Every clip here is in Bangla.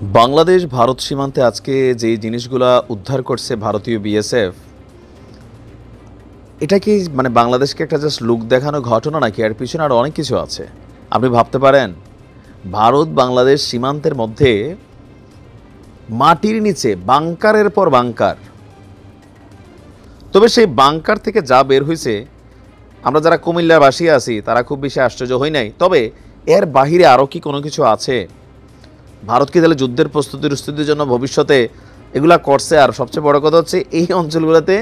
বাংলাদেশ ভারত সীমান্তে আজকে যে জিনিসগুলা উদ্ধার করছে ভারতীয় বিএসএফ, এটা কি মানে বাংলাদেশকে একটা জাস্ট লুক দেখানো ঘটনা নাকি এর পিছনে আরও অনেক কিছু আছে? আপনি ভাবতে পারেন ভারত বাংলাদেশ সীমান্তের মধ্যে মাটির নিচে বাংকারের পর বাংকার, তবে সেই বাংকার থেকে যা বের হয়েছে আমরা যারা কুমিল্লাবাসী আছি তারা খুব বেশি আশ্চর্য হই নাই। তবে এর বাহিরে আরও কি কোনো কিছু আছে? ভারত কি তাহলে যুদ্ধের প্রস্তুতির জন্য ভবিষ্যতে এগুলা করছে? আর সবচেয়ে বড় কথা হচ্ছে এই অঞ্চলগুলোতে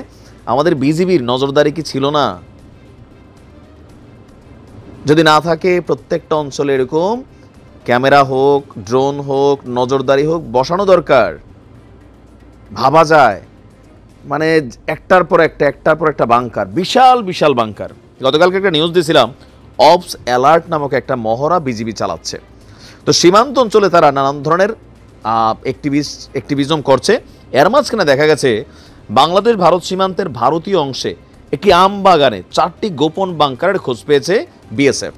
আমাদের বিজিবির নজরদারি কি ছিল না? যদি না থাকে প্রত্যেকটা অঞ্চলে এরকম ক্যামেরা হোক, ড্রোন হোক, নজরদারি হোক বসানো দরকার। ভাবা যায় মানে একটার পর একটা বাংকার, বিশাল বিশাল বাংকার। গতকালকে একটা নিউজ দিয়েছিলাম, অবস অ্যালার্ট নামক একটা মহড়া বিজিবি চালাচ্ছে। তো সীমান্ত অঞ্চলে তারা নানান ধরনের অ্যাক্টিভিজম করছে। এর মাঝখানে দেখা গেছে বাংলাদেশ ভারত সীমান্তের ভারতীয় অংশে একটি আম বাগানে 4টি গোপন বাংকারের খোঁজ পেয়েছে বিএসএফ।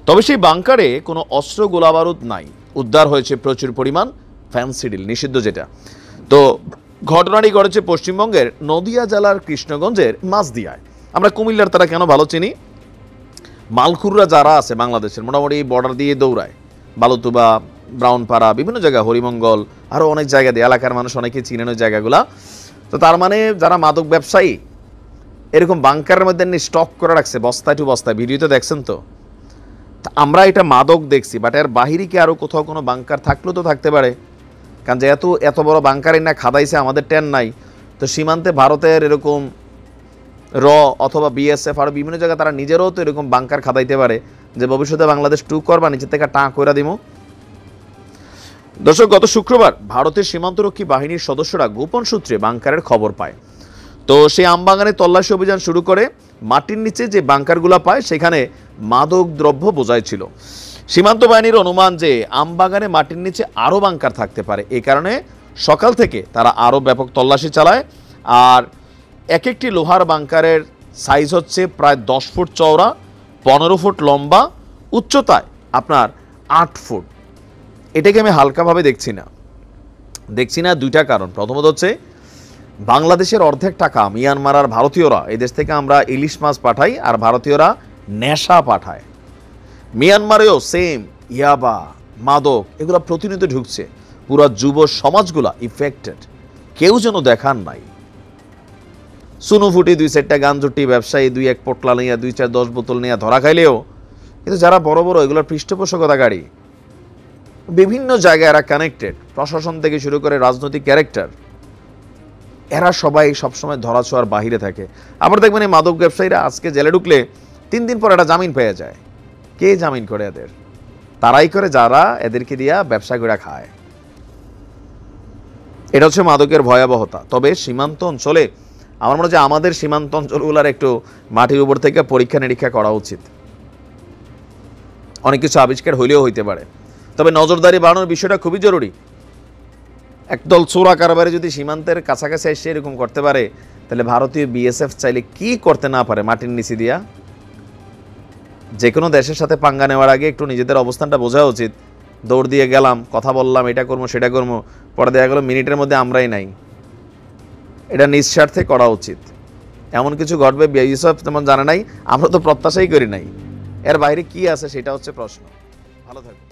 তবে সেই বাংকারে কোনো অস্ত্র গোলাবারুদ নাই। উদ্ধার হয়েছে প্রচুর পরিমাণ ফ্যান্সিডিল, নিষিদ্ধ যেটা। তো ঘটনাটি ঘটেছে পশ্চিমবঙ্গের নদিয়া জেলার কৃষ্ণগঞ্জের মাঝদিয়ায়। আমরা কুমিল্লার তারা কেন ভালো চিনি, মালখুররা যারা আছে বাংলাদেশের মোটামুটি বর্ডার দিয়ে দৌড়ায়, বালুতুবা, ব্রাউনপাড়া, বিভিন্ন জায়গা, হরিমঙ্গল, আরও অনেক জায়গা দিয়ে এলাকার মানুষ অনেকে চিনেন ওই জায়গাগুলা। তো তার মানে যারা মাদক ব্যবসায়ী এরকম বাংকারের মধ্যে স্টক করে রাখছে বস্তায় টু বস্তায়, ভিডিওতে দেখছেন তো। আমরা এটা মাদক দেখছি, বাট এর বাহিরে কি আরও কোথাও কোনো বাংকার থাকলেও তো থাকতে পারে, কারণ যেহেতু এত বড় বাংকারই না খাদাইছে, আমাদের ট্যান নাই। তো সীমান্তে ভারতের এরকম অথবা বিএসএফ আর বিভিন্ন জায়গায় তারা নিজেরও তো এরকম বাংকার খাদাইতে পারে, যে ভবিষ্যতে বাংলাদেশ টু করবা নিচের থেকে টাঁ করে দিব। দর্শক, গত শুক্রবার ভারতের সীমান্তরক্ষী বাহিনীর সদস্যরা গোপন সূত্রে বাংকারের খবর পায়। তো সেই আমবাগানে তল্লাশি অভিযান শুরু করে। মাটির নিচে যে বাংকারগুলো পায় সেখানে মাদক দ্রব্য বোঝাই ছিল। সীমান্ত বাহিনীর অনুমান যে আমবাগানে মাটির নিচে আরও বাংকার থাকতে পারে। এই কারণে সকাল থেকে তারা আরও ব্যাপক তল্লাশি চালায়। আর এক একটি লোহার বাংকারের সাইজ হচ্ছে প্রায় 10 ফুট চওড়া, 15 ফুট লম্বা, উচ্চতায় আপনার 8 ফুট। এটাকে আমি হালকাভাবে দেখছি না দুইটা কারণ। প্রথমত হচ্ছে বাংলাদেশের অর্ধেক টাকা মিয়ানমার আর ভারতীয়রা, এই দেশ থেকে আমরা ইলিশ মাছ পাঠাই আর ভারতীয়রা নেশা পাঠায়। মিয়ানমারেও সেম ইয়াবা, মাদক এগুলো প্রতিনিয়ত ঢুকছে। পুরো যুব সমাজগুলা ইফেক্টেড, কেউ যেন দেখার নাই। সুনুফুটি 2-4টা গাঞ্জুটি ব্যবসায়ী 2-1 পোটলা নিয়ে 2-4-10 বোতল নিয়ে ধরা খাইলেও, কিন্তু যারা বড় বড় এগুলোর পৃষ্ঠপোষকতা গাড়ি বিভিন্ন জায়গায় এরা কানেক্টেড, প্রশাসন থেকে শুরু করে রাজনৈতিক ক্যারেক্টার, এরা সবাই সবসময় ধরাছোঁয়ার বাহিরে থাকে। আবার দেখবেন এই মাদক ব্যবসায়ীরা আজকে জেলে ঢুকলে 3 দিন পর একটা জামিন পেয়ে যায়। কে জামিন করে এদের? তারাই করে যারা এদেরকে দিয়া ব্যবসা করে খায়। এটা হচ্ছে মাদকের ভয়াবহতা। তবে সীমান্ত অঞ্চলে আমার মনে হয় আমাদের সীমান্ত অঞ্চলগুলোর একটু মাটির উপর থেকে পরীক্ষা নিরীক্ষা করা উচিত। অনেক কিছু আবিষ্কার হইলেও হইতে পারে। তবে নজরদারি বাড়ানোর বিষয়টা খুবই জরুরি। একদল চোরা কারবারে যদি সীমান্তের কাছাকাছি এসে এরকম করতে পারে, তাহলে ভারতীয় বিএসএফ চাইলে কি করতে না পারে মাটির নিচে দিয়া। যে কোনো দেশের সাথে পাঙ্গা নেওয়ার আগে একটু নিজেদের অবস্থানটা বোঝা উচিত। দৌড় দিয়ে গেলাম, কথা বললাম, এটা করবো সেটা করবো, পরে দেখা গেলো মিনিটের মধ্যে আমরাই নাই। এটা নিঃস্বার্থে করা উচিত। এমন কিছু ঘটবে বিএসএফ তেমন জানে নাই, আমরা তো প্রত্যাশাই করি নাই। এর বাইরে কি আছে সেটা হচ্ছে প্রশ্ন। ভালো থাকবে।